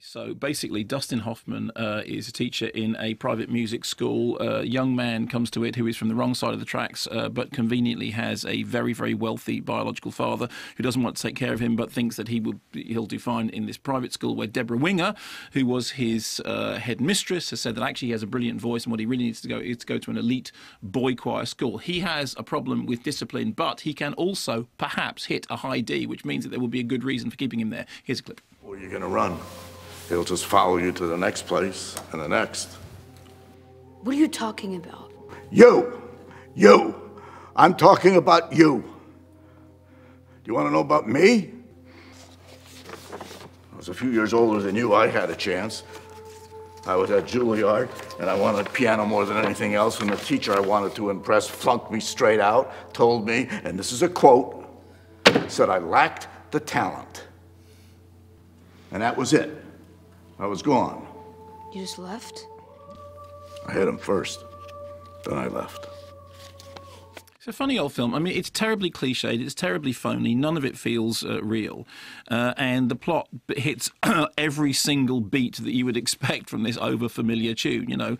So basically, Dustin Hoffman is a teacher in a private music school. A young man comes to it who is from the wrong side of the tracks, but conveniently has a very, very wealthy biological father who doesn't want to take care of him, but thinks that he'll do fine in this private school, where Deborah Winger, who was his head mistress, has said that actually he has a brilliant voice and what he really needs to go is to go to an elite boy choir school. He has a problem with discipline, but he can also perhaps hit a high D, which means that there will be a good reason for keeping him there. Here's a clip. Or you're going to run. He'll just follow you to the next place and the next. What are you talking about? You! I'm talking about you. Do you want to know about me? I was a few years older than you. I had a chance. I was at Juilliard, and I wanted piano more than anything else, and the teacher I wanted to impress flunked me straight out, told me, and this is a quote, said I lacked the talent. And that was it. I was gone. You just left? I hit him first, then I left. It's a funny old film. I mean, it's terribly cliched, it's terribly phony, none of it feels real. And the plot hits every single beat that you would expect from this over-familiar tune, you know.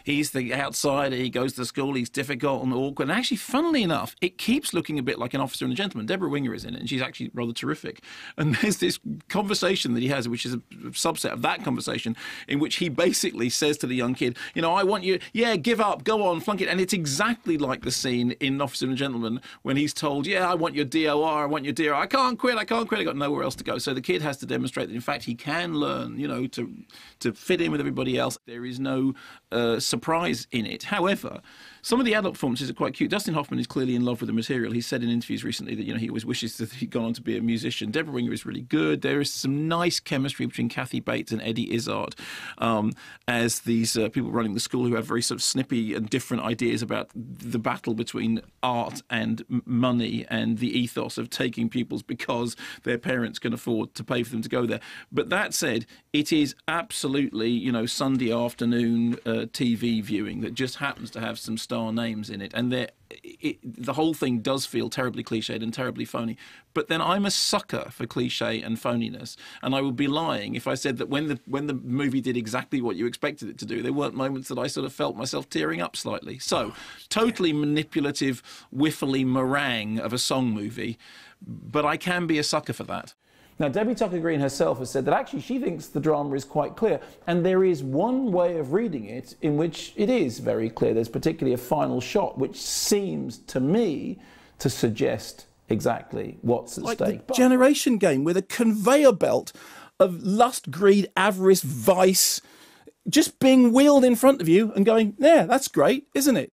He's the outsider, he goes to school, he's difficult and awkward. And actually, funnily enough, it keeps looking a bit like An Officer and a Gentleman. Deborah Winger is in it, and she's actually rather terrific. And there's this conversation that he has, which is a subset of that conversation, in which he basically says to the young kid, you know, I want you, yeah, give up, go on, flunk it. And it's exactly like the scene in Officer and a Gentleman when he's told, yeah, I want your DOR, I want your DOR, I can't quit, I got nowhere else to go. So the kid has to demonstrate that, in fact, he can learn, you know, to fit in with everybody else. There is no surprise in it. However, some of the adult performances are quite cute. Dustin Hoffman is clearly in love with the material. He said in interviews recently that, you know, he always wishes that he'd gone on to be a musician. Deborah Winger is really good. There is some nice chemistry between Kathy Bates and Eddie Izzard as these people running the school who have very sort of snippy and different ideas about the battle between art and money and the ethos of taking pupils because their parents can afford to pay for them to go there. But that said, it is absolutely, you know, Sunday afternoon TV viewing that just happens to have some star names in it, and the whole thing does feel terribly cliched and terribly phony. But then I'm a sucker for cliche and phoniness, and I would be lying if I said that when the movie did exactly what you expected it to do, there weren't moments that I sort of felt myself tearing up slightly. So, totally manipulative, whiffly meringue of a song movie, but I can be a sucker for that. Now, Debbie Tucker-Green herself has said that actually she thinks the drama is quite clear, and there is one way of reading it in which it is very clear. There's particularly a final shot which seems to me to suggest exactly what's at stake. Like the Generation game with a conveyor belt of lust, greed, avarice, vice, just being wheeled in front of you and going, yeah, that's great, isn't it?